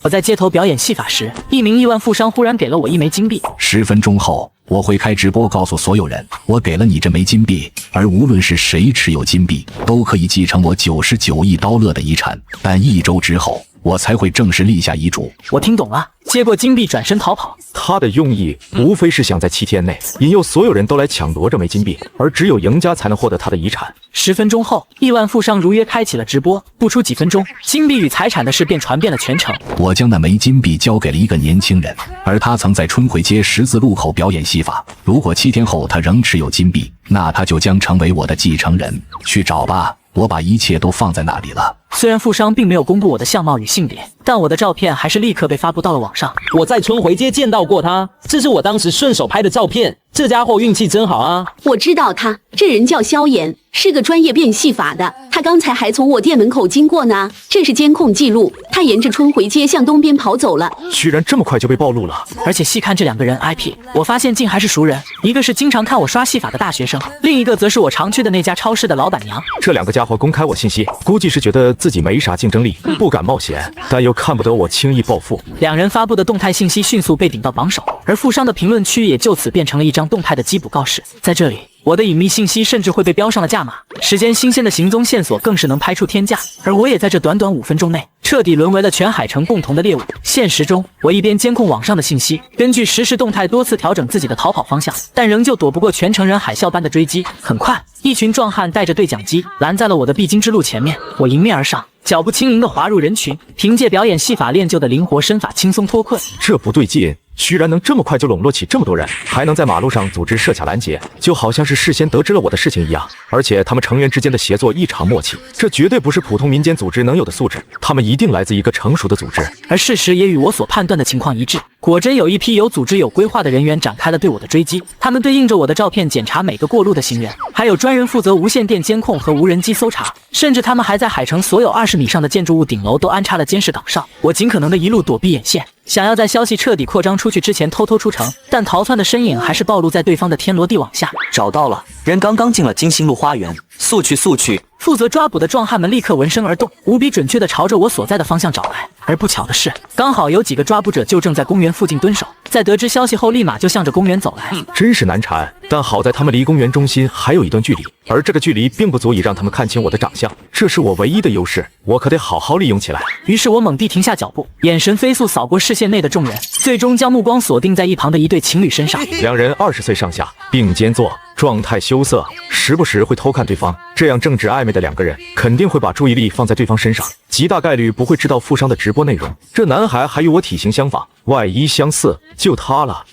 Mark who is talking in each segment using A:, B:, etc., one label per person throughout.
A: 我在街头表演戏法时，一名亿万富商忽然给了我1枚金币。
B: 10分钟后，我会开直播告诉所有人，我给了你这枚金币，而无论是谁持有金币，都可以继承我99亿刀勒的遗产。但1周之后，我才会正式立下遗嘱。
A: 我听懂了，接过金币转身逃跑。
C: 他的用意无非是想在7天内引诱所有人都来抢夺这枚金币，而只有赢家才能获得他的遗产。
A: 10分钟后，亿万富商如约开启了直播。不出几分钟，金币与财产的事便传遍了全城。
B: 我将那枚金币交给了一个年轻人，而他曾在春回街十字路口表演戏法。如果7天后他仍持有金币，那他就将成为我的继承人。去找吧，我把一切都放在那里了。
A: 虽然富商并没有公布我的相貌与性别，但我的照片还是立刻被发布到了网上。
D: 我在春回街见到过他，这是我当时顺手拍的照片。这家伙运气真好啊！
E: 我知道他，这人叫萧炎，是个专业变戏法的。他刚才还从我店门口经过呢，这是监控记录。他沿着春回街向东边跑走了。
C: 居然这么快就被暴露了！
A: 而且细看这2个人 IP， 我发现竟还是熟人。一个是经常看我刷戏法的大学生，另一个则是我常去的那家超市的老板娘。
C: 这2个家伙公开我信息，估计是觉得自己没啥竞争力，不敢冒险，但又看不得我轻易暴富。
A: 2人发布的动态信息迅速被顶到榜首，而富商的评论区也就此变成了一张动态的缉捕告示。在这里，我的隐秘信息甚至会被标上了价码，时间新鲜的行踪线索更是能拍出天价。而我也在这短短5分钟内彻底沦为了全海城共同的猎物。现实中，我一边监控网上的信息，根据实时动态多次调整自己的逃跑方向，但仍旧躲不过全城人海啸般的追击。很快，一群壮汉带着对讲机拦在了我的必经之路前面，我迎面而上，脚步轻盈地滑入人群，凭借表演戏法练就的灵活身法轻松脱困。
C: 这不对劲，居然能这么快就笼络起这么多人，还能在马路上组织设卡拦截，就好像是事先得知了我的事情一样。而且他们成员之间的协作异常默契，这绝对不是普通民间组织能有的素质，他们一定来自一个成熟的组织。
A: 而事实也与我所判断的情况一致，果真有一批有组织有规划的人员展开了对我的追击。他们对应着我的照片检查每个过路的行人，还有专人负责无线电监控和无人机搜查，甚至他们还在海城所有20米上的建筑物顶楼都安插了监视岗哨。我尽可能的一路躲避眼线，想要在消息彻底扩张出去之前偷偷出城，但逃窜的身影还是暴露在对方的天罗地网下。
F: 找到了，人刚刚进了金星路花园，速去速去！
A: 负责抓捕的壮汉们立刻闻声而动，无比准确地朝着我所在的方向找来。而不巧的是，刚好有几个抓捕者就正在公园附近蹲守，在得知消息后立马就向着公园走来。
C: 真是难缠，但好在他们离公园中心还有一段距离，而这个距离并不足以让他们看清我的长相，这是我唯一的优势，我可得好好利用起来。
A: 于是我猛地停下脚步，眼神飞速扫过视线内的众人，最终将目光锁定在一旁的一对情侣身上。
C: 2人20岁上下，并肩坐，状态羞涩，时不时会偷看对方。这样正值暧昧的2个人，肯定会把注意力放在对方身上，极大概率不会知道富商的直播内容。这男孩还与我体型相仿，外衣相似，就他了。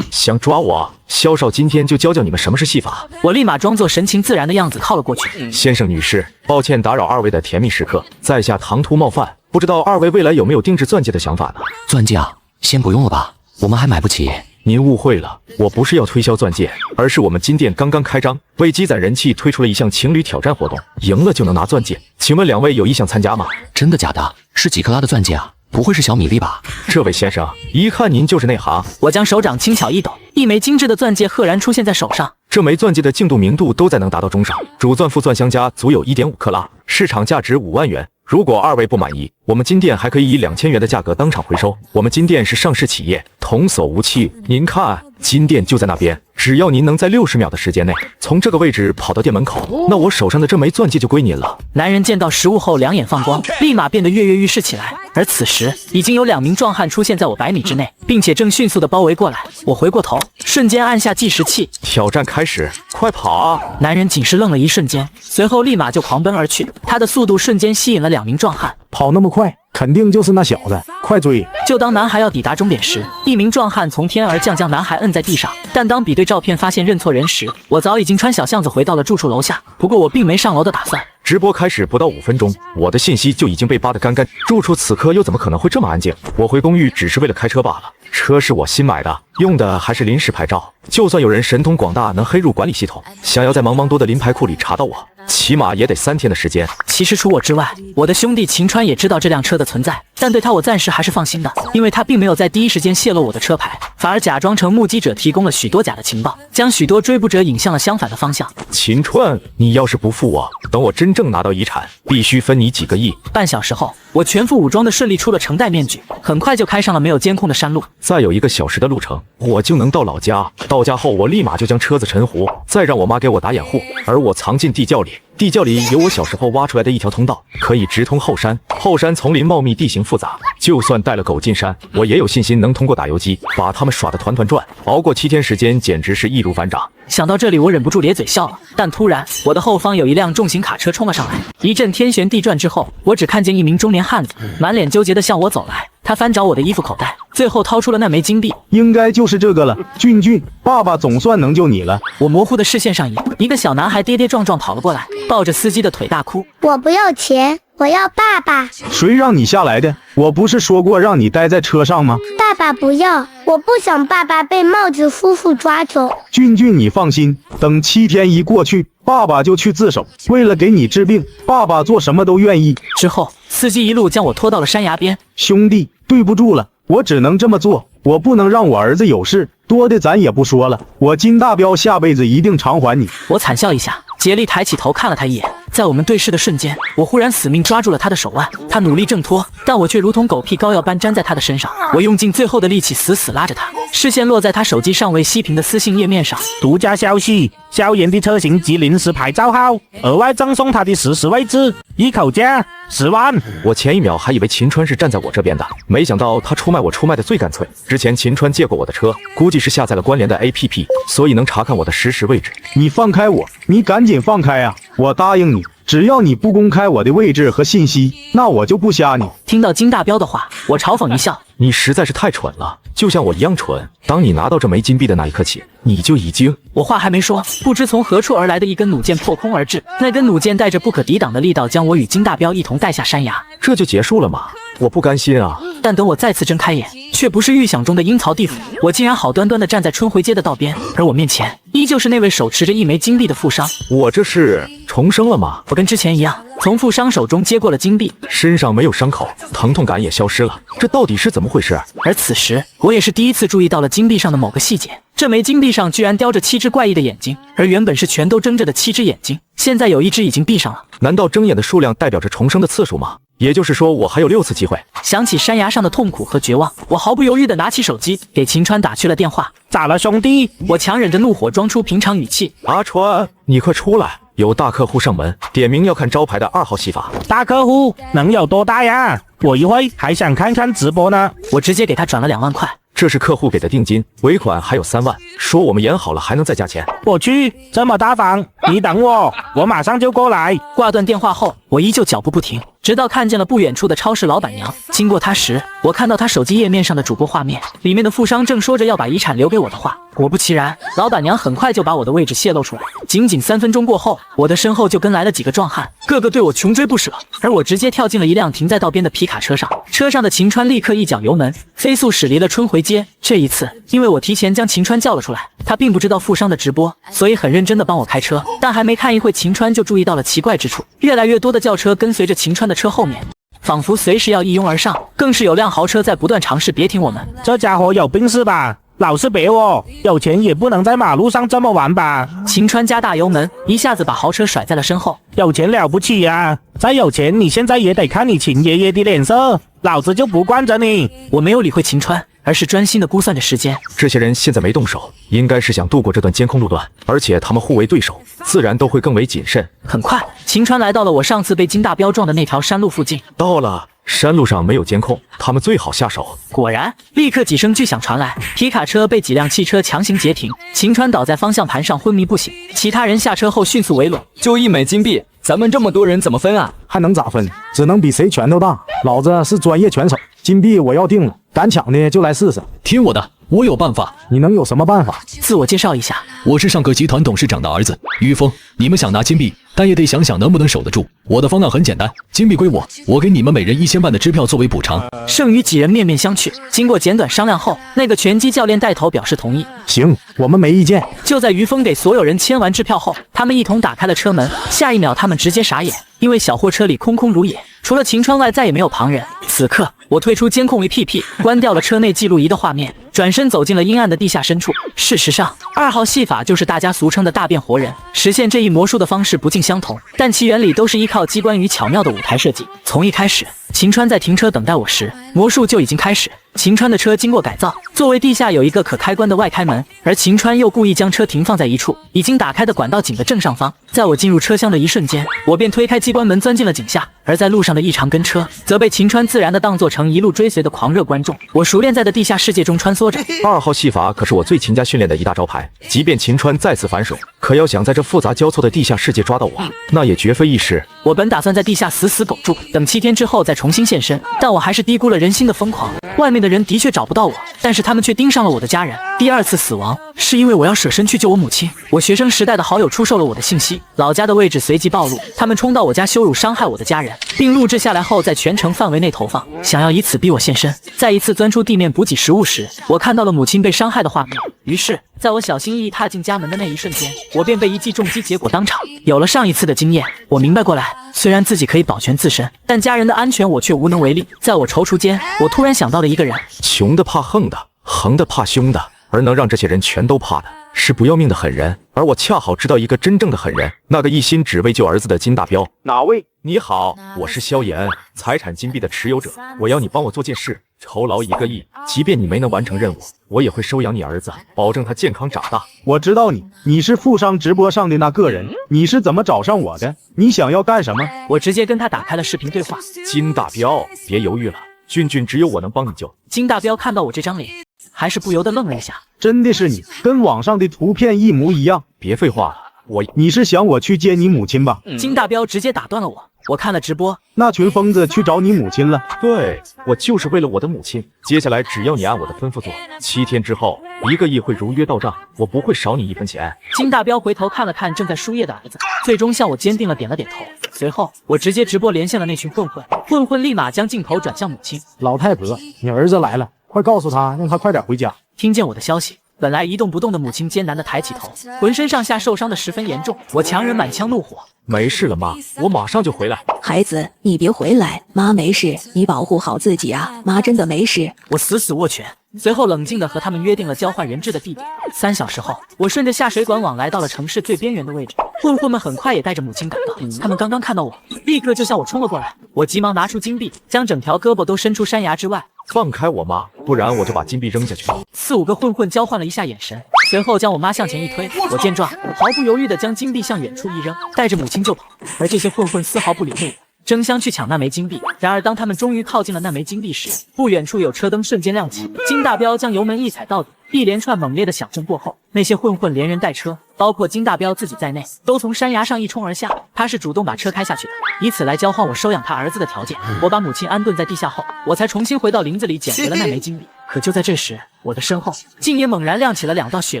C: 想抓我？萧少今天就教教你们什么是戏法。
A: 我立马装作神情自然的样子靠了过去。
C: 先生女士，抱歉打扰2位的甜蜜时刻，在下唐突冒犯，不知道2位未来有没有定制钻戒的想法呢？
F: 钻戒啊，先不用了吧，我们还买不起。
C: 您误会了，我不是要推销钻戒，而是我们金店刚刚开张，为积攒人气推出了一项情侣挑战活动，赢了就能拿钻戒。请问2位有意向参加吗？
F: 真的假的？是几克拉的钻戒啊？不会是小米粒吧？
C: 这位先生，一看您就是内行。
A: 我将手掌轻巧一抖，一枚精致的钻戒赫然出现在手上。
C: 这枚钻戒的净度明度都在能达到中上，主钻副钻相加足有 1.5 克拉，市场价值5万元。如果2位不满意，我们金店还可以以2000元的价格当场回收。我们金店是上市企业，童叟无欺。您看，金店就在那边，只要您能在60秒的时间内从这个位置跑到店门口，那我手上的这枚钻戒就归您了。
A: 男人见到实物后两眼放光，立马变得跃跃欲试起来。而此时已经有2名壮汉出现在我100米之内，并且正迅速的包围过来。我回过头，瞬间按下计时器，
C: 挑战开始，快跑啊！
A: 男人仅是愣了一瞬间，随后立马就狂奔而去。他的速度瞬间吸引了2名壮汉。
G: 跑那么快，肯定就是那小子，快追！
A: 就当男孩要抵达终点时，一名壮汉从天而降，将男孩摁在地上。但当比对照片发现认错人时，我早已经穿小巷子回到了住处楼下。不过我并没上楼的打算。
C: 直播开始不到5分钟，我的信息就已经被扒得干干。住处此刻又怎么可能会这么安静？我回公寓只是为了开车罢了，车是我新买的，用的还是临时牌照。就算有人神通广大能黑入管理系统，想要在茫茫多的临牌库里查到我，起码也得3天的时间。
A: 其实除我之外，我的兄弟秦川也知道这辆车的存在，但对他我暂时还是放心的，因为他并没有在第一时间泄露我的车牌，反而假装成目击者，提供了许多假的情报，将许多追捕者引向了相反的方向。
C: 秦川，你要是不付我，等我真正拿到遗产，必须分你几个亿。
A: 半小时后，我全副武装的顺利出了城戴面具，很快就开上了没有监控的山路。
C: 再有1个小时的路程，我就能到老家。到家后，我立马就将车子沉湖，再让我妈给我打掩护，而我藏进地窖里。地窖里有我小时候挖出来的一条通道，可以直通后山。后山丛林茂密，地形复杂，就算带了狗进山，我也有信心能通过打游击把他们耍得团团转。熬过7天时间，简直是易如反掌。
A: 想到这里，我忍不住咧嘴笑了。但突然，我的后方有一辆重型卡车冲了上来，一阵天旋地转之后，我只看见一名中年汉子满脸纠结地向我走来。他翻找我的衣服口袋，最后掏出了那枚金币。
G: 应该就是这个了。俊俊，爸爸总算能救你了。
A: 我模糊的视线上一个小男孩跌跌撞撞跑了过来，抱着司机的腿大哭。
H: 我不要钱，我要爸爸。
G: 谁让你下来的？我不是说过让你待在车上吗？
H: 爸爸不要，我不想爸爸被帽子夫妇抓走。
G: 俊俊，你放心，等7天一过去，爸爸就去自首。为了给你治病，爸爸做什么都愿意。
A: 之后，司机一路将我拖到了山崖边。
G: 兄弟，对不住了，我只能这么做，我不能让我儿子有事。多的咱也不说了，我金大彪下辈子一定偿还你。
A: 我惨笑一下，竭力抬起头看了他一眼，在我们对视的瞬间，我忽然死命抓住了他的手腕。他努力挣脱，但我却如同狗屁膏药般粘在他的身上。我用尽最后的力气死死拉着他，视线落在他手机尚未熄屏的私信页面上。
I: 独家消息，萧炎的车型及临时牌照号，额外赠送他的实时位置，一口价10万。
C: 我前一秒还以为秦川是站在我这边的，没想到他出卖我出卖的最干脆。之前秦川借过我的车，估计是下载了关联的 APP， 所以能查看我的实时位置。
G: 你放开我，你赶紧放开啊！我答应你，只要你不公开我的位置和信息，那我就不瞎你。
A: 听到金大彪的话，我嘲讽一笑。
C: 你实在是太蠢了，就像我一样蠢。当你拿到这枚金币的那一刻起，你就已经……
A: 我话还没说，不知从何处而来的一根弩箭破空而至，那根弩箭带着不可抵挡的力道，将我与金大彪一同带下山崖。
C: 这就结束了吗？我不甘心啊！
A: 但等我再次睁开眼，却不是预想中的阴曹地府，我竟然好端端地站在春回街的道边，而我面前依旧是那位手持着一枚金币的富商。
C: 我这是重生了吗？
A: 我跟之前一样，从富商手中接过了金币，
C: 身上没有伤口，疼痛感也消失了，这到底是怎么回事？
A: 而此时，我也是第一次注意到了金币上的某个细节，这枚金币上居然雕着7只怪异的眼睛，而原本是全都睁着的7只眼睛，现在有1只已经闭上了。
C: 难道睁眼的数量代表着重生的次数吗？也就是说，我还有6次机会。
A: 想起山崖上的痛苦和绝望，我毫不犹豫地拿起手机给秦川打去了电话。
I: 咋了，兄弟？
A: 我强忍着怒火，装出平常语气。
C: 阿川，你快出来，有大客户上门，点名要看招牌的2号戏法。
I: 大客户能有多大呀？我一会还想看看直播呢。
A: 我直接给他转了2万块。
C: 这是客户给的定金，尾款还有3万，说我们演好了还能再加钱。
I: 我去，这么大方，你等我，我马上就过来。
A: 挂断电话后，我依旧脚步不停，直到看见了不远处的超市老板娘。经过她时，我看到她手机页面上的主播画面，里面的富商正说着要把遗产留给我的话。果不其然，老板娘很快就把我的位置泄露出来。仅仅3分钟过后，我的身后就跟来了几个壮汉，个个对我穷追不舍，而我直接跳进了一辆停在道边的皮卡车上。车上的秦川立刻一脚油门，飞速驶离了春回街。这一次，因为我提前将秦川叫了出来，他并不知道富商的直播，所以很认真地帮我开车。但还没看一会，秦川就注意到了奇怪之处，越来越多的轿车跟随着秦川的车后面，仿佛随时要一拥而上，更是有辆豪车在不断尝试别停我们。
I: 这家伙有病是吧？老是别我，有钱也不能在马路上这么玩吧？
A: 秦川加大油门，一下子把豪车甩在了身后。
I: 有钱了不起呀！再有钱，你现在也得看你秦爷爷的脸色，老子就不惯着你。
A: 我没有理会秦川，而是专心地估算着时间。
C: 这些人现在没动手，应该是想度过这段监控路段，而且他们互为对手，自然都会更为谨慎。
A: 很快，秦川来到了我上次被金大彪撞的那条山路附近。
C: 到了。山路上没有监控，他们最好下手。
A: 果然，立刻几声巨响传来，皮卡车被几辆汽车强行截停，秦川倒在方向盘上昏迷不醒，其他人下车后迅速围拢。
J: 就1枚金币，咱们这么多人怎么分啊？
G: 还能咋分？只能比谁拳头大。老子是专业拳手，金币我要定了，敢抢的就来试试。
B: 听我的，我有办法。
G: 你能有什么办法？
A: 自我介绍一下，
B: 我是上个集团董事长的儿子于峰。你们想拿金币，但也得想想能不能守得住。我的方案很简单，金币归我，我给你们每人1000万的支票作为补偿。
A: 剩余几人面面相觑，经过简短商量后，那个拳击教练带头表示同意。
G: 行，我们没意见。
A: 就在于峰给所有人签完支票后，他们一同打开了车门。下一秒，他们直接傻眼，因为小货车里空空如也，除了秦川外再也没有旁人。此刻，我退出监控 APP，关掉了车内记录仪的画面，准转身走进了阴暗的地下深处。事实上，2号戏法就是大家俗称的大变活人。实现这一魔术的方式不尽相同，但其原理都是依靠机关与巧妙的舞台设计。从一开始，秦川在停车等待我时，魔术就已经开始。秦川的车经过改造，座位地下有一个可开关的外开门，而秦川又故意将车停放在一处已经打开的管道井的正上方。在我进入车厢的一瞬间，我便推开机关门钻进了井下。而在路上的异常跟车，则被秦川自然地当作成一路追随的狂热观众。我熟练在的地下世界中穿梭着。
C: 2号戏法可是我最勤加训练的一大招牌，即便秦川再次反手，可要想在这复杂交错的地下世界抓到我，那也绝非易事。
A: 我本打算在地下死死苟住，等7天之后再重新现身，但我还是低估了人心的疯狂。外面的人的确找不到我，但是他们却盯上了我的家人。第2次死亡是因为我要舍身去救我母亲。我学生时代的好友出售了我的信息，老家的位置随即暴露，他们冲到我家羞辱伤害我的家人，并录制下来后在全城范围内投放，想要以此逼我现身。在一次钻出地面补给食物时，我看到了母亲被伤害的画面，于是在我小心翼翼踏进家门的那一瞬间，我便被一记重击结果当场。有了上一次的经验，我明白过来，虽然自己可以保全自身，但家人的安全我却无能为力。在我踌躇间，我突然想到了一个人。
C: 穷的怕横的，横的怕凶的，而能让这些人全都怕的是不要命的狠人。而我恰好知道一个真正的狠人，那个一心只为救儿子的金大彪。
G: 哪位？
C: 你好，我是萧炎，财产金币的持有者。我要你帮我做件事，酬劳1个亿，即便你没能完成任务，我也会收养你儿子，保证他健康长大。
G: 我知道你是富商直播上的那个人，你是怎么找上我的？你想要干什么？
A: 我直接跟他打开了视频对话。
C: 金大彪，别犹豫了，俊只有我能帮你救。
A: 金大彪看到我这张脸，还是不由得愣了一下。
G: 真的是你，跟网上的图片一模一样。
C: 别废话了，
G: 你是想我去接你母亲吧？
A: 金大彪直接打断了我。我看了直播，
G: 那群疯子去找你母亲了。
C: 对，我就是为了我的母亲。接下来只要你按我的吩咐做，7天之后1个亿会如约到账，我不会少你1分钱。
A: 金大彪回头看了看正在输液的儿子，最终向我坚定了点了点头。随后我直接直播连线了那群混混，混混立马将镜头转向母亲。
I: 老太婆，你儿子来了，快告诉他，让他快点回家。
A: 听见我的消息，本来一动不动的母亲艰难地抬起头，浑身上下受伤得十分严重。我强忍满腔怒火，
C: 没事了妈，我马上就回来。
K: 孩子，你别回来，妈没事，你保护好自己啊，妈真的没事。
A: 我死握拳，随后冷静地和他们约定了交换人质的地点。3小时后，我顺着下水管网来到了城市最边缘的位置。混混们很快也带着母亲赶到，他们刚刚看到我，立刻就向我冲了过来。我急忙拿出金币，将整条胳膊都伸出山崖之外。
C: 放开我妈，不然我就把金币扔下去。
A: 4、5个混混交换了一下眼神，随后将我妈向前一推。我见状，毫不犹豫地将金币向远处一扔，带着母亲就跑。而这些混混丝毫不理会我，争相去抢那枚金币。然而当他们终于靠近了那枚金币时，不远处有车灯瞬间亮起，金大彪将油门一踩到底。一连串猛烈的响声过后，那些混混连人带车，包括金大彪自己在内，都从山崖上一冲而下。他是主动把车开下去的，以此来交换我收养他儿子的条件。我把母亲安顿在地下后，我才重新回到林子里捡回了那枚金币。可就在这时，我的身后竟也猛然亮起了2道雪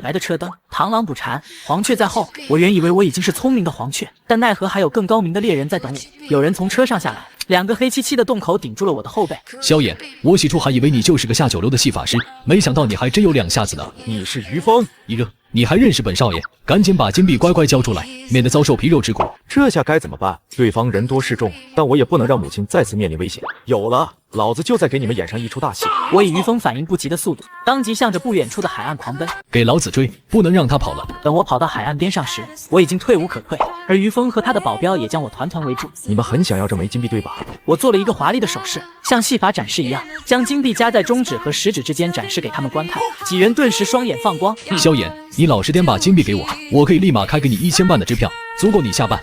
A: 白的车灯，螳螂捕蝉，黄雀在后。我原以为我已经是聪明的黄雀，但奈何还有更高明的猎人在等我。有人从车上下来，2个黑漆漆的洞口顶住了我的后背。
B: 萧炎，我起初还以为你就是个下酒楼的戏法师，没想到你还真有2下子呢。
C: 你是于峰，
B: 一热，你还认识本少爷？赶紧把金币乖乖交出来，免得遭受皮肉之苦。
C: 这下该怎么办？对方人多势众，但我也不能让母亲再次面临危险。有了，老子就再给你们演上一出大戏。
A: 我以于峰反应不及的速度，当即向着不远处的海岸狂奔。
B: 给老子追，不能让他跑了。
A: 等我跑到海岸边上时，我已经退无可退，而于峰和他的保镖也将我团团围住。
C: 你们很想要这枚金币对吧？
A: 我做了一个华丽的手势，像戏法展示一样，将金币夹在中指和食指之间展示给他们观看。几人顿时双眼放光。
B: 萧炎，你老实点把金币给我，我可以立马开给你1000万的支票，足够你下班。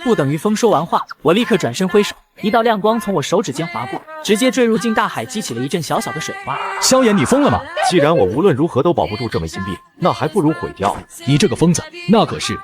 A: 不等于风说完话，我立刻转身挥手，一道亮光从我手指间划过，直接坠入进大海，激起了一阵小小的水花。
B: 萧炎，你疯了吗？
C: 既然我无论如何都保不住这枚金币，那还不如毁掉。
B: 你这个疯子，那可是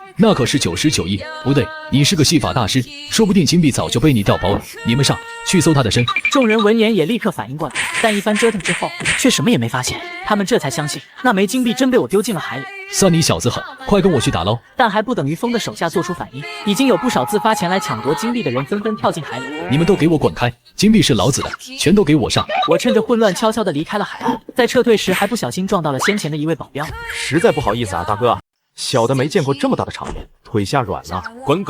B: 99亿，不对，你是个戏法大师，说不定金币早就被你调包了。你们上去搜他的身。
A: 众人闻言也立刻反应过来，但一番折腾之后，却什么也没发现。他们这才相信那枚金币真被我丢进了海里。
B: 算你小子狠，快跟我去打捞！
A: 但还不等于风的手下做出反应，已经有不少自发前来抢夺金币的人纷纷跳进海里。
B: 你们都给我滚开！金币是老子的，全都给我上！
A: 我趁着混乱悄悄地离开了海岸，在撤退时还不小心撞到了先前的一位保镖。
C: 实在不好意思啊，大哥，小的没见过这么大的场面，腿下软了。
L: 滚！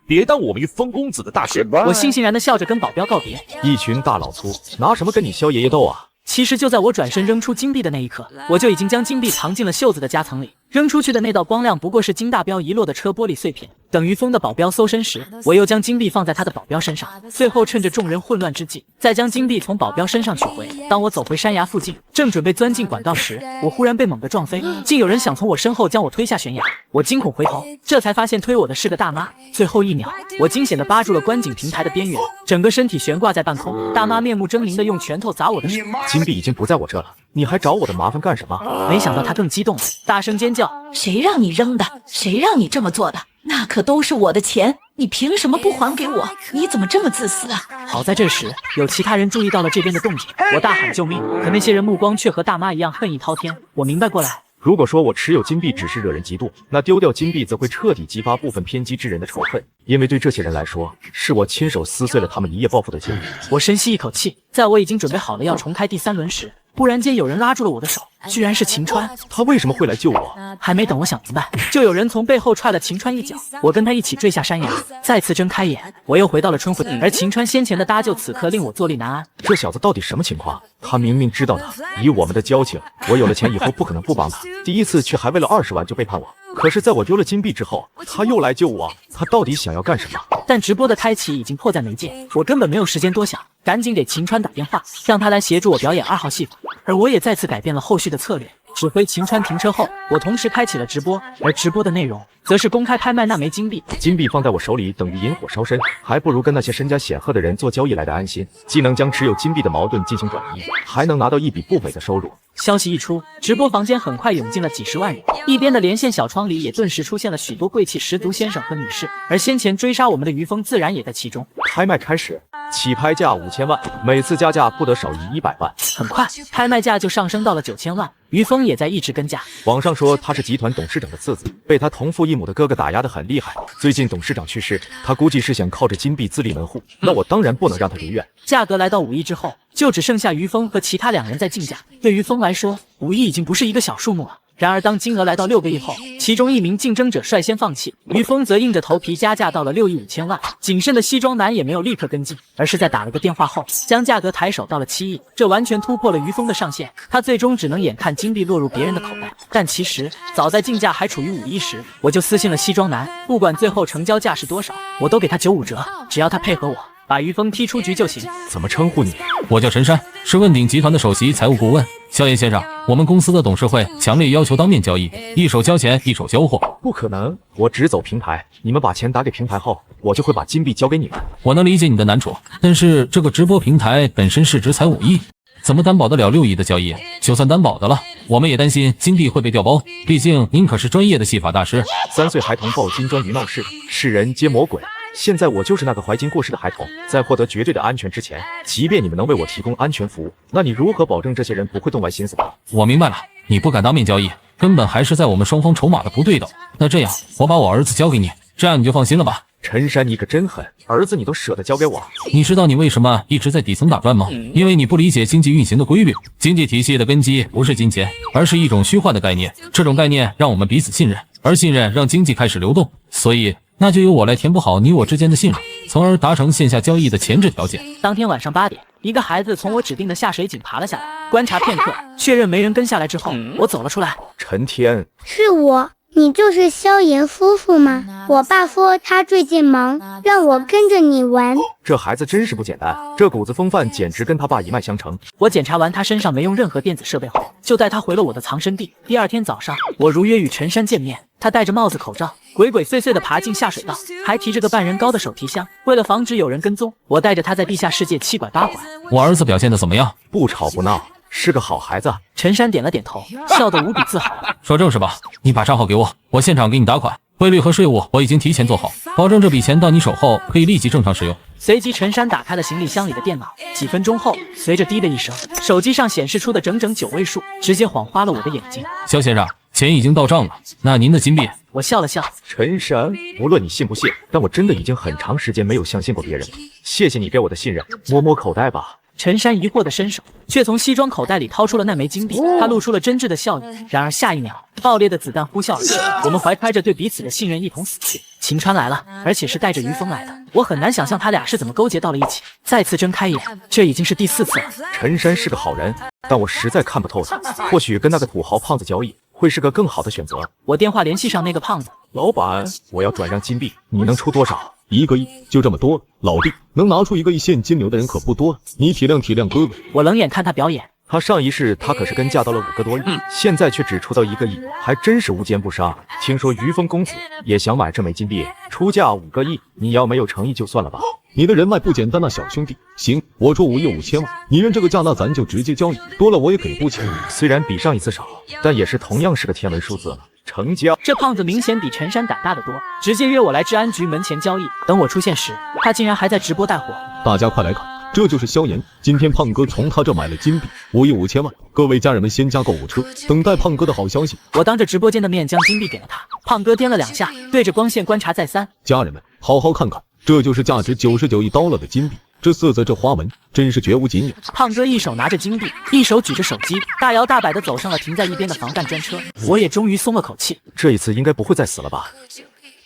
L: 别耽误我们于风公子的大事！
A: 我悻悻然地笑着跟保镖告别。
C: 一群大老粗，拿什么跟你萧爷爷斗啊？
A: 其实就在我转身扔出金币的那一刻，我就已经将金币藏进了袖子的夹层里。扔出去的那道光亮不过是金大彪遗落的车玻璃碎片。等于风的保镖搜身时，我又将金币放在他的保镖身上，最后趁着众人混乱之际，再将金币从保镖身上取回。当我走回山崖附近，正准备钻进管道时，我忽然被猛地撞飞，竟有人想从我身后将我推下悬崖。我惊恐回头，这才发现推我的是个大妈。最后一秒，我惊险地扒住了观景平台的边缘，整个身体悬挂在半空。大妈面目狰狞地用拳头砸我的手。
C: 金币已经不在我这了，你还找我的麻烦干什么？
A: 没想到她更激动了，大声尖叫：
K: 谁让你扔的？谁让你这么做的？那可都是我的钱，你凭什么不还给我？你怎么这么自私啊！
A: 好在这时有其他人注意到了这边的动静，我大喊救命，可那些人目光却和大妈一样恨意滔天。我明白过来，
C: 如果说我持有金币只是惹人嫉妒，那丢掉金币则会彻底激发部分偏激之人的仇恨，因为对这些人来说，是我亲手撕碎了他们一夜暴富的经历。
A: 我深吸一口气，在我已经准备好了要重开第3轮时，忽然间有人拉住了我的手，居然是秦川。
C: 他为什么会来救我？
A: 还没等我想明白，就有人从背后踹了秦川一脚，我跟他一起坠下山崖。再次睁开眼，我又回到了春晖，而秦川先前的搭救此刻令我坐立难安。
C: 这小子到底什么情况？他明明知道的，以我们的交情，我有了钱以后不可能不帮他，第一次却还为了20万就背叛我。可是在我丢了金币之后，他又来救我，他到底想要干什么？
A: 但直播的开启已经迫在眉睫，我根本没有时间多想，赶紧给秦川打电话，让他来协助我表演2号戏法。而我也再次改变了后续的策略，指挥秦川停车后，我同时开启了直播，而直播的内容则是公开拍卖那枚金币。
C: 金币放在我手里等于引火烧身，还不如跟那些身家显赫的人做交易来的安心，既能将持有金币的矛盾进行转移，还能拿到一笔不菲的收入。
A: 消息一出，直播房间很快涌进了几10万人，一边的连线小窗里也顿时出现了许多贵气十足先生和女士，而先前追杀我们的于峰自然也在其中。
C: 拍卖开始，起拍价5000万，每次加价不得少于100万。
A: 很快，拍卖价就上升到了9000万，于峰也在一直跟价。
C: 网上说他是集团董事长的次子，被他同父异母的哥哥打压得很厉害。最近董事长去世，他估计是想靠着金币自立门户，那我当然不能让他如愿。
A: 价格来到5亿之后，就只剩下于峰和其他2人在竞价。对于峰来说，5亿已经不是一个小数目了。然而当金额来到6个亿后，其中一名竞争者率先放弃，于峰则硬着头皮加价到了6亿5千万。谨慎的西装男也没有立刻跟进，而是在打了个电话后，将价格抬手到了7亿，这完全突破了于峰的上限。他最终只能眼看金币落入别人的口袋。但其实早在竞价还处于5亿时，我就私信了西装男，不管最后成交价是多少，我都给他95折，只要他配合我把于峰踢出局就行。
C: 怎么称呼你？
B: 我叫陈山，是问鼎集团的首席财务顾问。萧炎先生，我们公司的董事会强烈要求当面交易，一手交钱一手交货。
C: 不可能，我只走平台，你们把钱打给平台后，我就会把金币交给你们。
B: 我能理解你的难处，但是这个直播平台本身市值才5亿，怎么担保得了6亿的交易？就算担保的了，我们也担心金币会被调包，毕竟您可是专业的戏法大师。
C: 3岁孩童抱金砖于闹市，世人皆魔鬼。现在我就是那个怀金过世的孩童，在获得绝对的安全之前，即便你们能为我提供安全服务，那你如何保证这些人不会动歪心思的？
B: 我明白了，你不敢当面交易，根本还是在我们双方筹码的不对等。那这样，我把我儿子交给你，这样你就放心了吧？
C: 陈山，你可真狠，儿子你都舍得交给我。
B: 你知道你为什么一直在底层打转吗？因为你不理解经济运行的规律。经济体系的根基不是金钱，而是一种虚幻的概念。这种概念让我们彼此信任，而信任让经济开始流动。所以那就由我来填补好你我之间的信任，从而达成线下交易的前置条件。
A: 当天晚上8点，一个孩子从我指定的下水井爬了下来，观察片刻，确认没人跟下来之后，我走了出来。
C: 陈天，
H: 是我。你就是萧炎夫妇吗？我爸说他最近忙，让我跟着你玩。
C: 这孩子真是不简单，这股子风范简直跟他爸一脉相承。
A: 我检查完他身上没用任何电子设备后，就带他回了我的藏身地。第2天早上，我如约与陈山见面，他戴着帽子口罩，鬼鬼祟祟地爬进下水道，还提着个半人高的手提箱。为了防止有人跟踪，我带着他在地下世界7拐8拐。
B: 我儿子表现得怎么样？
C: 不吵不闹，是个好孩子。
A: 陈山点了点头，笑得无比自豪。
B: 说正事吧，你把账号给我现场给你打款，汇率和税务我已经提前做好，保证这笔钱到你手后可以立即正常使用。
A: 随即陈山打开了行李箱里的电脑，几分钟后，随着滴的一声，手机上显示出的整整9位数，直接晃花了我的眼睛。
B: 萧先生，钱已经到账了，那您的金币？
A: 我笑了笑。
C: 陈山，无论你信不信，但我真的已经很长时间没有相信过别人了。谢谢你给我的信任，摸摸口袋吧。
A: 陈山疑惑地伸手，却从西装口袋里掏出了那枚金币。他露出了真挚的笑意。然而下一秒，爆裂的子弹呼啸而至。我们怀揣着对彼此的信任一同死去。秦川来了，而且是带着于峰来的。我很难想象他俩是怎么勾结到了一起。再次睁开眼，这已经是第4次了。
C: 陈山是个好人，但我实在看不透他。或许跟那个土豪胖子交易会是个更好的选择。
A: 我电话联系上那个胖子。
C: 老板，我要转让金币，你能出多少
M: ？1个亿，就这么多？老弟，能拿出1个亿现金流的人可不多了，你体谅体谅哥哥。
A: 我冷眼看他表演。
C: 他上一世他可是跟价到了5个多亿，现在却只出到1个亿，还真是无奸不商。听说于峰公子也想买这枚金币，出价5个亿，你要没有诚意就算了吧。
M: 你的人脉不简单啊，小兄弟。行，我出5亿5千万，你认这个价，那咱就直接交易，多了我也给不起。
C: 虽然比上一次少，但也是同样是个天文数字了。成交。
A: 这胖子明显比陈山胆大得多，直接约我来治安局门前交易。等我出现时，他竟然还在直播带货。
M: 大家快来看，这就是萧炎。今天胖哥从他这买了金币5亿5千万，各位家人们先加购物车，等待胖哥的好消息。
A: 我当着直播间的面将金币给了他，胖哥掂了2下，对着光线观察再三。
M: 家人们，好好看看，这就是价值99亿刀了的金币。这色泽，这花纹，真是绝无仅有。
A: 胖哥一手拿着金币，一手举着手机，大摇大摆地走上了停在一边的防弹专车。我也终于松了口气，
C: 这一次应该不会再死了吧？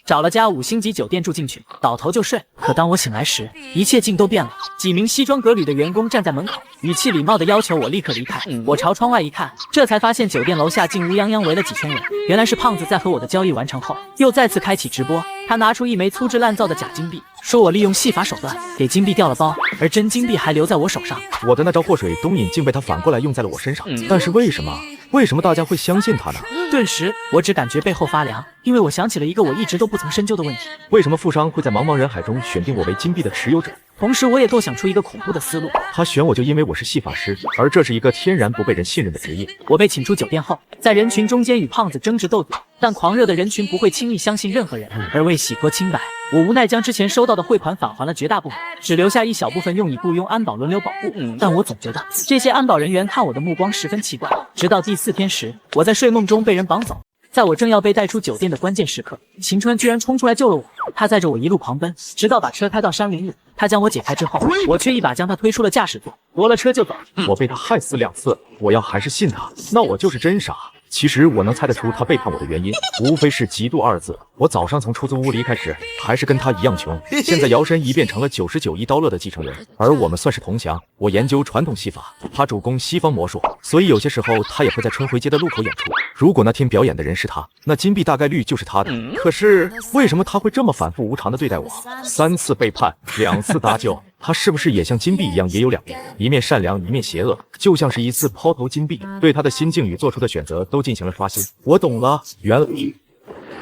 A: 找了家5星级酒店住进去，倒头就睡。可当我醒来时，一切竟都变了。几名西装革履的员工站在门口，语气礼貌地要求我立刻离开。我朝窗外一看，这才发现酒店楼下竟乌泱泱围了几千人。原来是胖子在和我的交易完成后，又再次开启直播。他拿出一枚粗制滥造的假金币，说我利用戏法手段给金币调了包，而真金币还留在我手上。
C: 我的那招祸水东引竟被他反过来用在了我身上。但是为什么大家会相信他呢？
A: 顿时我只感觉背后发凉，因为我想起了一个我一直都不曾深究的问题：
C: 为什么富商会在茫茫人海中选定我为金币的持有者？
A: 同时我也构想出一个恐怖的思路，
C: 他选我就因为我是戏法师，而这是一个天然不被人信任的职业。
A: 我被请出酒店后，在人群中间与胖子争执斗嘴，但狂热的人群不会轻易相信任何人。而为洗脱清白，我无奈将之前收到的汇款返还了绝大部分，只留下一小部分用以雇佣安保轮流保护。但我总觉得这些安保人员看我的目光十分奇怪。直到第4天时，我在睡梦中被人绑走。在我正要被带出酒店的关键时刻，秦川居然冲出来救了我。他载着我一路狂奔，直到把车开到山林里。他将我解开之后，我却一把将他推出了驾驶座，夺了车就走。
C: 我被他害死2次，我要还是信他，那我就是真傻。其实我能猜得出他背叛我的原因，无非是嫉妒2字。我早上从出租屋离开时，还是跟他一样穷，现在摇身一变成了99亿刀勒的继承人，而我们算是同乡。我研究传统戏法，他主攻西方魔术，所以有些时候他也会在春回街的路口演出。如果那天表演的人是他，那金币大概率就是他的。可是为什么他会这么反复无常的对待我？3次背叛，2次搭救。他是不是也像金币一样也有2面，一面善良，一面邪恶，就像是一次抛投金币，对他的心境与做出的选择都进行了刷新。我懂了，原来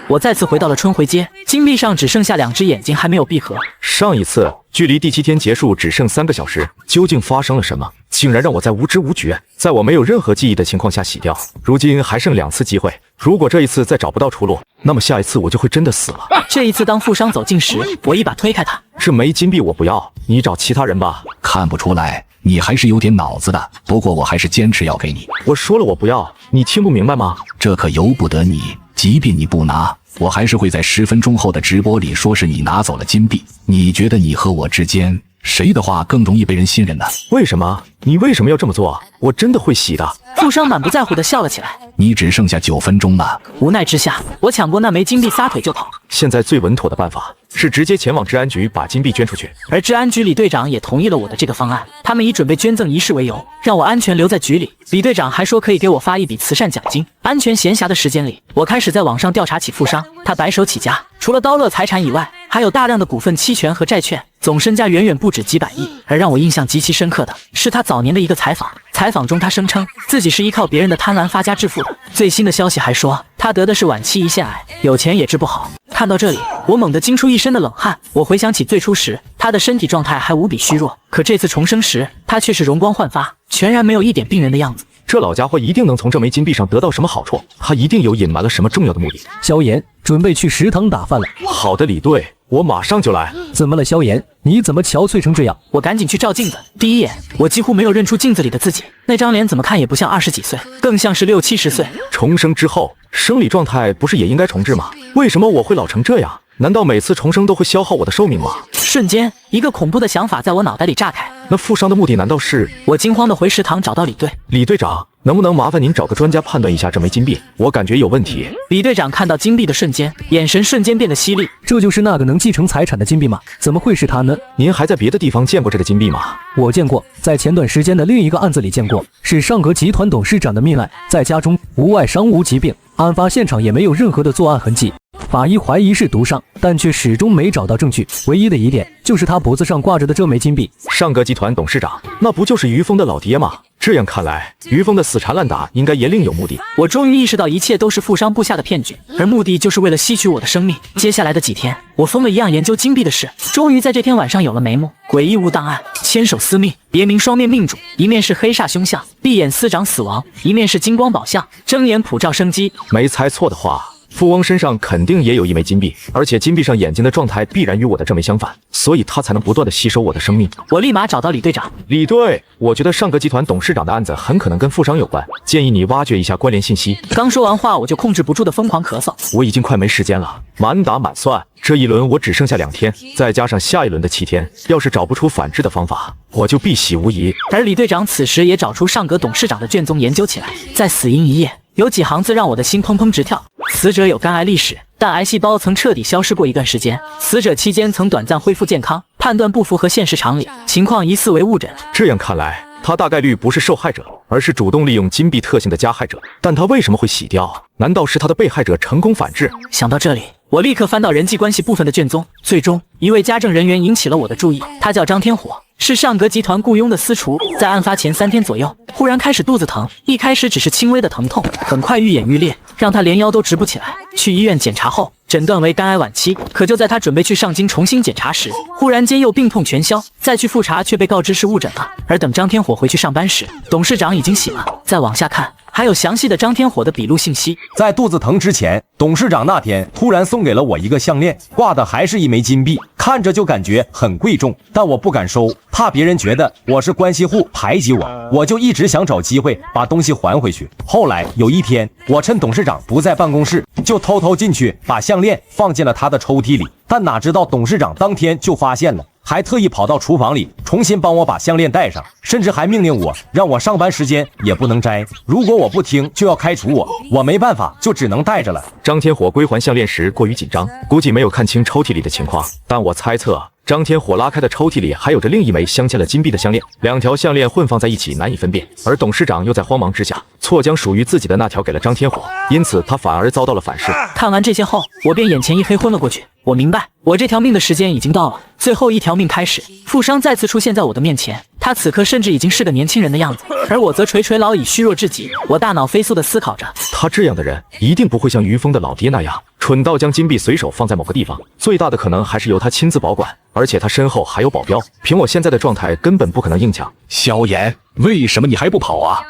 A: 我再次回到了春回街，金币上只剩下2只眼睛还没有闭合。
C: 上一次距离第7天结束只剩3个小时，究竟发生了什么？竟然让我在无知无觉，在我没有任何记忆的情况下洗掉。如今还剩2次机会，如果这一次再找不到出路，那么下一次我就会真的死了。
A: 这一次当富商走近时，我一把推开他。
C: 这枚金币我不要，你找其他人吧。
B: 看不出来，你还是有点脑子的。不过我还是坚持要给你。
C: 我说了我不要，你听不明白吗？
B: 这可由不得你。即便你不拿，我还是会在10分钟后的直播里说是你拿走了金币。你觉得你和我之间谁的话更容易被人信任呢？
C: 为什么？你为什么要这么做？我真的会洗的。
A: 富商满不在乎地笑了起来。
B: 你只剩下9分钟了。
A: 无奈之下，我抢过那枚金币，撒腿就跑。
C: 现在最稳妥的办法是直接前往治安局把金币捐出去。
A: 而治安局李队长也同意了我的这个方案，他们以准备捐赠仪式为由，让我安全留在局里。李队长还说可以给我发一笔慈善奖金。安全闲暇的时间里，我开始在网上调查起富商。他白手起家，除了刀勒财产以外，还有大量的股份期权和债券，总身价远远不止几百亿。而让我印象极其深刻的是他早年的一个采访，采访中他声称自己是依靠别人的贪婪发家致富的。最新的消息还说他得的是晚期胰腺癌，有钱也治不好。看到这里，我猛地惊出一身的冷汗。我回想起最初时他的身体状态还无比虚弱，可这次重生时他却是容光焕发，全然没有一点病人的样子。
C: 这老家伙一定能从这枚金币上得到什么好处，他一定有隐瞒了什么重要的目的。
N: 萧炎准备去食堂打饭了。
C: 好的，李队，我马上就来。
N: 怎么了，萧炎？你怎么憔悴成这样？
A: 我赶紧去照镜子，第一眼我几乎没有认出镜子里的自己，那张脸怎么看也不像20几岁，更像是60、70岁。
C: 重生之后，生理状态不是也应该重置吗？为什么我会老成这样？难道每次重生都会消耗我的寿命吗？
A: 瞬间，一个恐怖的想法在我脑袋里炸开。
C: 那富商的目的难道是……
A: 我惊慌地回食堂找到李队。
C: 李队长，能不能麻烦您找个专家判断一下这枚金币？我感觉有问题。
A: 李队长看到金币的瞬间，眼神瞬间变得犀利。
N: 这就是那个能继承财产的金币吗？怎么会是他呢？
C: 您还在别的地方见过这个金币吗？
N: 我见过，在前段时间的另一个案子里见过，是上格集团董事长的命案，在家中无外伤无疾病，案发现场也没有任何的作案痕迹。法医怀疑是毒伤，但却始终没找到证据。唯一的疑点就是他脖子上挂着的这枚金币。
C: 上格集团董事长，那不就是于峰的老爹吗？这样看来，于峰的死缠烂打应该也另有目的。
A: 我终于意识到，一切都是富商布下的骗局，而目的就是为了吸取我的生命。接下来的几天，我疯了一样研究金币的事，终于在这天晚上有了眉目。诡异物档案，千手司命，别名双面命主，一面是黑煞凶相，闭眼司长死亡，一面是金光宝相，睁眼普照生机。
C: 没猜错的话，富翁身上肯定也有一枚金币，而且金币上眼睛的状态必然与我的这枚相反，所以他才能不断的吸收我的生命。
A: 我立马找到李队长。
C: 李队，我觉得上格集团董事长的案子很可能跟富商有关，建议你挖掘一下关联信息。
A: 刚说完话，我就控制不住的疯狂咳嗽。
C: 我已经快没时间了，满打满算，这一轮我只剩下2天，再加上下一轮的7天，要是找不出反制的方法，我就必死无疑。
A: 而李队长此时也找出上格董事长的卷宗研究起来，在死因一页。有几行字让我的心砰砰直跳。死者有肝癌历史，但癌细胞曾彻底消失过一段时间。死者期间曾短暂恢复健康，判断不符合现实常理，情况疑似为误诊。
C: 这样看来，他大概率不是受害者，而是主动利用金币特性的加害者。但他为什么会洗掉？难道是他的被害者成功反制？
A: 想到这里，我立刻翻到人际关系部分的卷宗。最终，一位家政人员引起了我的注意，他叫张天火，是上格集团雇佣的私厨。在案发前3天左右，忽然开始肚子疼，一开始只是轻微的疼痛，很快愈演愈烈，让他连腰都直不起来。去医院检查后，诊断为肝癌晚期。可就在他准备去上京重新检查时，忽然间又病痛全消，再去复查却被告知是误诊了。而等张天火回去上班时，董事长已经醒了。再往下看，还有详细的张天火的笔录信息。
O: 在肚子疼之前，董事长那天突然送给了我一个项链，挂的还是一枚金币，看着就感觉很贵重，但我不敢收，怕别人觉得我是关系户排挤我就一直想找机会把东西还回去。后来有一天，我趁董事长不在办公室，就偷偷进去把项链放进了他的抽屉里，但哪知道董事长当天就发现了，还特意跑到厨房里重新帮我把项链戴上，甚至还命令我让我上班时间也不能摘，如果我不听就要开除我没办法，就只能戴着了。
C: 张天火归还项链时过于紧张，估计没有看清抽屉里的情况，但我猜测张天火拉开的抽屉里还有着另一枚镶嵌了金币的项链，2条项链混放在一起难以分辨，而董事长又在慌忙之下错将属于自己的那条给了张天火，因此他反而遭到了反噬。
A: 看完这些后，我便眼前一黑昏了过去。我明白，我这条命的时间已经到了，最后一条命开始。富商再次出现在我的面前，他此刻甚至已经是个年轻人的样子，而我则垂垂老矣，虚弱至极。我大脑飞速地思考着，
C: 他这样的人一定不会像于峰的老爹那样蠢到将金币随手放在某个地方，最大的可能还是由他亲自保管，而且他身后还有保镖，凭我现在的状态根本不可能硬抢。
B: 萧炎，为什么你还不跑啊？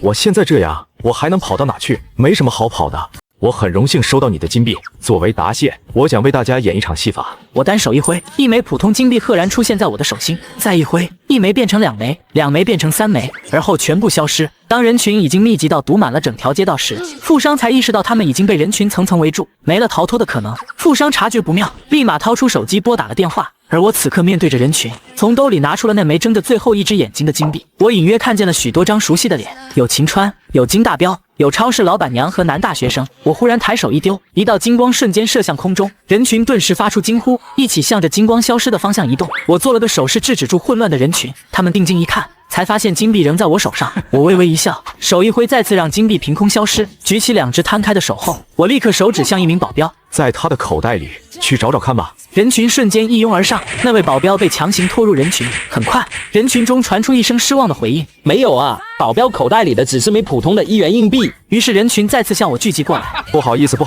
C: 我现在这样，我还能跑到哪去？没什么好跑的。我很荣幸收到你的金币，作为答谢，我想为大家演一场戏法。
A: 我单手一挥，一枚普通金币赫然出现在我的手心，再一挥，一枚变成2枚，2枚变成3枚，而后全部消失。当人群已经密集到堵满了整条街道时，富商才意识到他们已经被人群层层围住，没了逃脱的可能。富商察觉不妙，立马掏出手机拨打了电话。而我此刻面对着人群，从兜里拿出了那枚睁着最后一只眼睛的金币。我隐约看见了许多张熟悉的脸，有秦川，有金大彪，有超市老板娘和男大学生。我忽然抬手一丢，一道金光瞬间射向空中，人群顿时发出惊呼，一起向着金光消失的方向移动。我做了个手势制止住混乱的人群，他们定睛一看，才发现金币仍在我手上。我微微一笑，手一挥，再次让金币凭空消失。举起2只摊开的手后，我立刻手指向一名保镖，
C: 在他的口袋里去找找看吧。
A: 人群瞬间一拥而上，那位保镖被强行拖入人群。很快，人群中传出一声失望的回应：
D: 没有啊，保镖口袋里的只是枚普通的1元硬币。
A: 于是人群再次向我聚集过来。
C: 不好意思，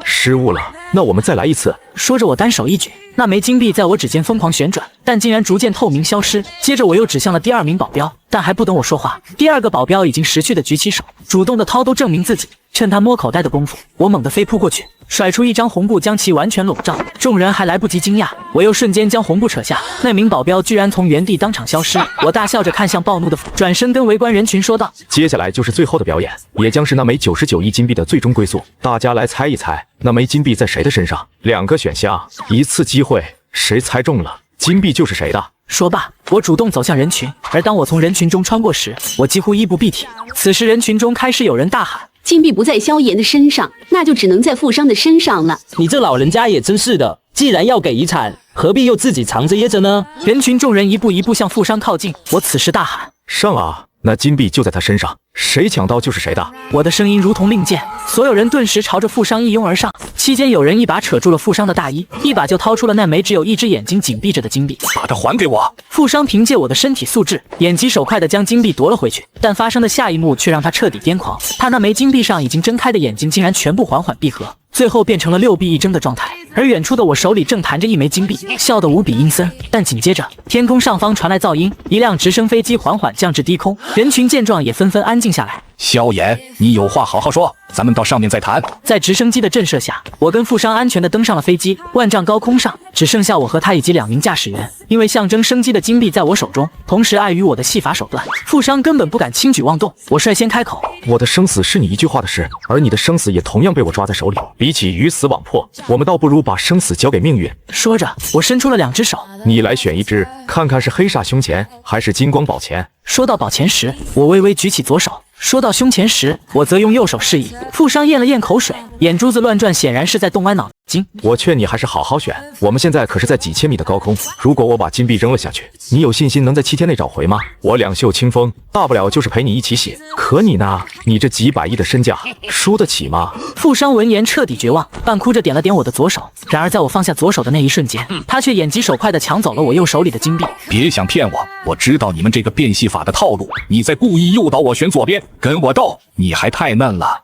C: 失误了，那我们再来一次。
A: 说着，我单手一举，那枚金币在我指尖疯狂旋转，但竟然逐渐透明消失。接着我又指向了第2名保镖，但还不等我说话，第2个保镖已经识趣地举起手，主动地掏兜证明自己。趁他摸口袋的功夫，我猛地飞扑过去，甩出一张红布将其完全笼罩。众人还来不及惊讶，我又瞬间将红布扯下，那名保镖居然从原地当场消失。我大笑着看向暴怒的转身跟围观人群说道：
C: 接下来就是最后的表演，也将是那枚99亿金币的最终归宿。大家来猜一猜，那枚金币在谁的身上？2个选项，一次机会，谁猜中了？金币就是谁的。
A: 说罢，我主动走向人群，而当我从人群中穿过时，我几乎衣不蔽体。此时人群中开始有人大喊：
E: 金币不在萧炎的身上，那就只能在富商的身上了。
D: 你这老人家也真是的，既然要给遗产，何必又自己藏着掖着呢？
A: 人群众人一步一步向富商靠近，我此时大喊：
C: 上啊！那金币就在他身上，谁抢到就是谁的。
A: 我的声音如同令箭，所有人顿时朝着富商一拥而上。期间有人一把扯住了富商的大衣，一把就掏出了那枚只有一只眼睛紧闭着的金币，
B: 把它还给我！
A: 富商凭借我的身体素质，眼疾手快地将金币夺了回去，但发生的下一幕却让他彻底癫狂。他那枚金币上已经睁开的眼睛竟然全部缓缓闭合，最后变成了6闭一睁的状态。而远处的我手里正弹着一枚金币，笑得无比阴森。但紧接着，天空上方传来噪音，一辆直升飞机缓缓降至低空，人群见状也纷纷安静下来。
B: 萧炎，你有话好好说，咱们到上面再谈。
A: 在直升机的震慑下，我跟富商安全地登上了飞机。万丈高空上，只剩下我和他以及2名驾驶员。因为象征生机的金币在我手中，同时碍于我的戏法手段，富商根本不敢轻举妄动。我率先开口：
C: 我的生死是你一句话的事，而你的生死也同样被我抓在手里。比起鱼死网破，我们倒不如把生死交给命运。
A: 说着，我伸出了2只手，
C: 你来选一只，看看是黑煞胸前还是金光宝钱。
A: 说到宝钱时，我微微举起左手；说到胸前时，我则用右手示意。富商咽了咽口水，眼珠子乱转，显然是在动歪脑筋。
C: 我劝你还是好好选，我们现在可是在几千米的高空，如果我把金币扔了下去，你有信心能在7天内找回吗？我两袖清风，大不了就是陪你一起洗。可你呢？你这几百亿的身价，输得起吗？
A: 富商闻言彻底绝望，半哭着点了点我的左手。然而在我放下左手的那一瞬间，他却眼疾手快地抢走了我右手里的金币。
B: 别想骗我，我知道你们这个变戏法的套路，你在故意诱导我选左边，跟我斗，你还太嫩了。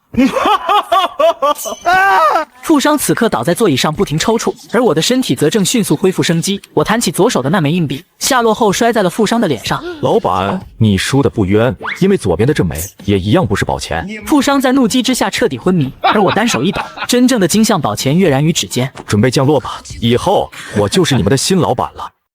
A: 富商此刻倒在座椅上不停抽搐，而我的身体则正迅速恢复生机。我弹起左手的那枚硬币，下落后摔在了富商的脸上。
C: 老板，你输的不冤，因为左边的这枚也一样不是宝钱。
A: 富商在怒击之下彻底昏迷，而我单手一抖，真正的金像宝钱跃然于指尖。
C: 准备降落吧，以后我就是你们的新老板了。